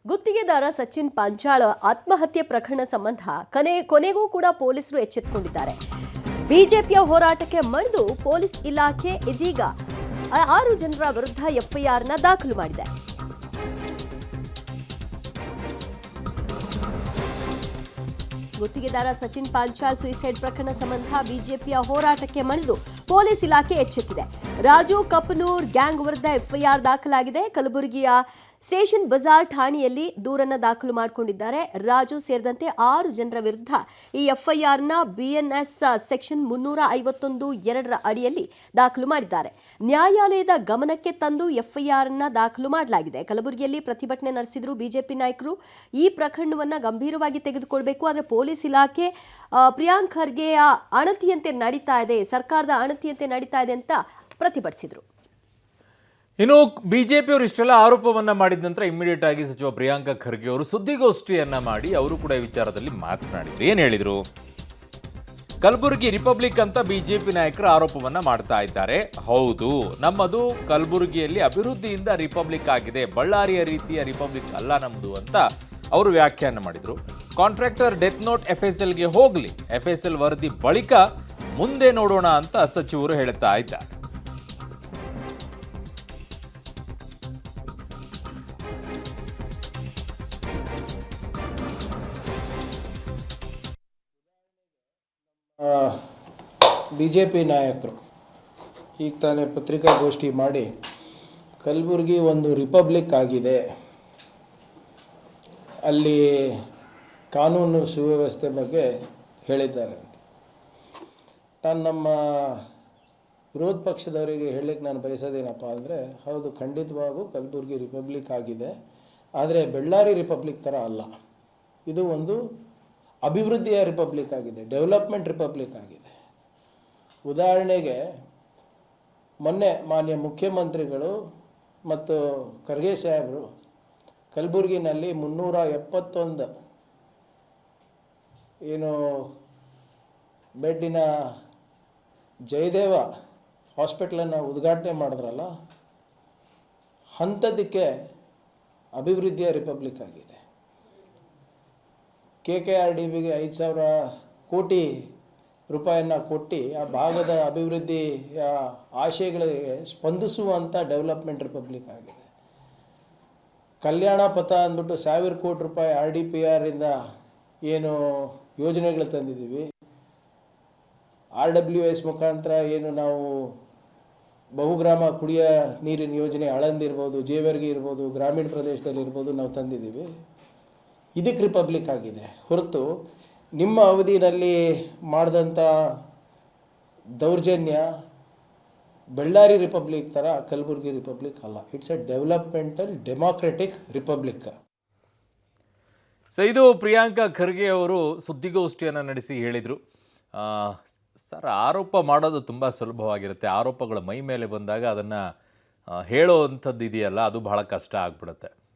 ಗುತ್ತಿಗೆದಾರ ಸಚಿನ್ ಪಾಂಚಾಳ ಆತ್ಮಹತ್ಯೆ ಪ್ರಕರಣ ಸಂಬಂಧ ಕೊನೆಗೂ ಕೂಡ ಪೊಲೀಸರು ಎಚ್ಚೆತ್ತುಕೊಂಡಿದ್ದಾರೆ. ಬಿಜೆಪಿಯ ಹೋರಾಟಕ್ಕೆ ಮಣಿದು ಪೊಲೀಸ್ ಇಲಾಖೆ ಇದೀಗ 6 ಜನರ ವಿರುದ್ಧ ಎಫ್ಐಆರ್ನ ದಾಖಲು ಮಾಡಿದೆ. ಗುತ್ತಿಗೆದಾರ ಸಚಿನ್ ಪಾಂಚಾಲ್ ಸುಯಿಸೈಡ್ ಪ್ರಕರಣ ಸಂಬಂಧ ಬಿಜೆಪಿಯ ಹೋರಾಟಕ್ಕೆ ಮಣಿದು ಪೊಲೀಸ್ ಇಲಾಖೆ ಎಚ್ಚೆತ್ತಿದೆ. ರಾಜು ಕಪ್ಪನೂರ್ ಗ್ಯಾಂಗ್ ವಿರುದ್ಧ ಎಫ್ಐಆರ್ ದಾಖಲಾಗಿದೆ. ಕಲಬುರಗಿಯ ಸ್ಟೇಷನ್ ಬಜಾರ್ ಠಾಣೆಯಲ್ಲಿ ದೂರನ್ನು ದಾಖಲು ಮಾಡಿಕೊಂಡಿದ್ದಾರೆ. ರಾಜು ಸೇರಿದಂತೆ 6 ಜನರ ವಿರುದ್ಧ ಈ ಎಫ್ಐಆರ್ನ ಬಿಎನ್ಎಸ್ ಸೆಕ್ಷನ್ 351(2) ಅಡಿಯಲ್ಲಿ ದಾಖಲು ಮಾಡಿದ್ದಾರೆ. ನ್ಯಾಯಾಲಯದ ಗಮನಕ್ಕೆ ತಂದು ಎಫ್ಐಆರ್ನ ದಾಖಲು ಮಾಡಲಾಗಿದೆ. ಕಲಬುರಗಿಯಲ್ಲಿ ಪ್ರತಿಭಟನೆ ನಡೆಸಿದ್ರು ಬಿಜೆಪಿ ನಾಯಕರು. ಈ ಪ್ರಕರಣವನ್ನು ಗಂಭೀರವಾಗಿ ತೆಗೆದುಕೊಳ್ಬೇಕು, ಆದರೆ ಪೊಲೀಸ್ ಇಲಾಖೆ ಪ್ರಿಯಾಂಕ್ ಖರ್ಗೆಯ ಅಣತಿಯಂತೆ ನಡೀತಾ ಇದೆ, ಸರ್ಕಾರದ ಅಣತಿಯಂತೆ ನಡೀತಾ ಇದೆ ಅಂತ ಪ್ರತಿಭಟಿಸಿದರು. ಇನ್ನು ಬಿಜೆಪಿಯವರು ಇಷ್ಟೆಲ್ಲ ಆರೋಪವನ್ನ ಮಾಡಿದ ನಂತರ ಇಮಿಡಿಯೇಟ್ ಆಗಿ ಸಚಿವ ಪ್ರಿಯಾಂಕ ಖರ್ಗೆ ಅವರು ಸುದ್ದಿಗೋಷ್ಠಿಯನ್ನ ಮಾಡಿ ಅವರು ಕೂಡ ಈ ವಿಚಾರದಲ್ಲಿ ಮಾತನಾಡಿದ್ರು. ಏನ್ ಹೇಳಿದ್ರು? ಕಲಬುರಗಿ ರಿಪಬ್ಲಿಕ್ ಅಂತ ಬಿಜೆಪಿ ನಾಯಕರು ಆರೋಪವನ್ನ ಮಾಡ್ತಾ ಇದ್ದಾರೆ. ಹೌದು, ನಮ್ಮದು ಕಲಬುರಗಿಯಲ್ಲಿ ಅಭಿವೃದ್ಧಿಯಿಂದ ರಿಪಬ್ಲಿಕ್ ಆಗಿದೆ, ಬಳ್ಳಾರಿಯ ರೀತಿಯ ರಿಪಬ್ಲಿಕ್ ಅಲ್ಲ ನಮ್ಮದು ಅಂತ ಅವರು ವ್ಯಾಖ್ಯಾನ ಮಾಡಿದ್ರು. ಕಾಂಟ್ರಾಕ್ಟರ್ ಡೆತ್ ನೋಟ್ FSLಗೆ ಹೋಗ್ಲಿ, FSL ವರದಿ ಬಳಿಕ ಮುಂದೆ ನೋಡೋಣ ಅಂತ ಸಚಿವರು ಹೇಳ್ತಾ ಇದ್ದಾರೆ. BJP ನಾಯಕರು ಈಗ ತಾನೇ ಪತ್ರಿಕಾಗೋಷ್ಠಿ ಮಾಡಿ ಕಲಬುರಗಿ ಒಂದು ರಿಪಬ್ಲಿಕ್ ಆಗಿದೆ, ಅಲ್ಲಿ ಕಾನೂನು ಸುವ್ಯವಸ್ಥೆ ಬಗ್ಗೆ ಹೇಳಿದ್ದಾರೆ ಅಂತ. ನಾನು ನಮ್ಮ ವಿರೋಧ ಪಕ್ಷದವರಿಗೆ ಹೇಳಲಿಕ್ಕೆ ನಾನು ಬಯಸೋದೇನಪ್ಪ ಅಂದರೆ, ಹೌದು, ಖಂಡಿತವಾಗೂ ಕಲಬುರಗಿ ರಿಪಬ್ಲಿಕ್ ಆಗಿದೆ, ಆದರೆ ಬಳ್ಳಾರಿ ರಿಪಬ್ಲಿಕ್ ಥರ ಅಲ್ಲ. ಇದು ಒಂದು ಅಭಿವೃದ್ಧಿಯ ರಿಪಬ್ಲಿಕ್ ಆಗಿದೆ, ಡೆವಲಪ್ಮೆಂಟ್ ರಿಪಬ್ಲಿಕ್ ಆಗಿದೆ. ಉದಾಹರಣೆಗೆ ಮೊನ್ನೆ ಮಾನ್ಯ ಮುಖ್ಯಮಂತ್ರಿಗಳು ಮತ್ತು ಖರ್ಗೆ ಸಾಹೇಬರು ಕಲಬುರಗಿನಲ್ಲಿ 371 ಏನು ಬೆಡ್ಡಿನ ಜಯದೇವ ಹಾಸ್ಪಿಟ್ಲನ್ನು ಉದ್ಘಾಟನೆ ಮಾಡಿದ್ರಲ್ಲ, ಅಂಥದ್ದಕ್ಕೆ ಅಭಿವೃದ್ಧಿಯ ರಿಪಬ್ಲಿಕ್ ಆಗಿದೆ. KKRDBಗೆ 5,000 ಕೋಟಿ ರೂಪಾಯಿಯನ್ನು ಕೊಟ್ಟು ಆ ಭಾಗದ ಅಭಿವೃದ್ಧಿಯ ಆಶಯಗಳಿಗೆ ಸ್ಪಂದಿಸುವಂಥ ಡೆವಲಪ್ಮೆಂಟ್ ರಿಪಬ್ಲಿಕ್ ಆಗಿದೆ. ಕಲ್ಯಾಣ ಪಥ ಅಂದ್ಬಿಟ್ಟು 1,000 ಕೋಟಿ ರೂಪಾಯಿ RDPR ಇಂದ ಏನು ಯೋಜನೆಗಳು ತಂದಿದ್ದೀವಿ, RWS ಮುಖಾಂತರ ಏನು ನಾವು ಬಹುಗ್ರಾಮ ಕುಡಿಯ ನೀರಿನ ಯೋಜನೆ ಆಳಂದಿರ್ಬೋದು, ಜೇವರ್ಗಿ ಇರ್ಬೋದು, ಗ್ರಾಮೀಣ ಪ್ರದೇಶದಲ್ಲಿ ಇರ್ಬೋದು, ನಾವು ತಂದಿದ್ದೀವಿ. ಇದಕ್ಕೆ ರಿಪಬ್ಲಿಕ್ ಆಗಿದೆ ಹೊರತು ನಿಮ್ಮ ಅವಧಿಯಲ್ಲಿ ಮಾಡಿದಂಥ ದೌರ್ಜನ್ಯ ಬಳ್ಳಾರಿ ರಿಪಬ್ಲಿಕ್ ಥರ ಕಲಬುರಗಿ ರಿಪಬ್ಲಿಕ್ ಅಲ್ಲ. It's A developmental democratic republic. So ಇದು ಪ್ರಿಯಾಂಕ ಖರ್ಗೆ ಅವರು ಸುದ್ದಿಗೋಷ್ಠಿಯನ್ನು ನಡೆಸಿ ಹೇಳಿದರು. ಸರ್, ಆರೋಪ ಮಾಡೋದು ತುಂಬ ಸುಲಭವಾಗಿರುತ್ತೆ, ಆರೋಪಗಳು ಮೈ ಮೇಲೆ ಬಂದಾಗ ಅದನ್ನು ಹೇಳೋ ಅಂಥದ್ದು ಇದೆಯಲ್ಲ, ಅದು ಬಹಳ ಕಷ್ಟ ಆಗ್ಬಿಡುತ್ತೆ.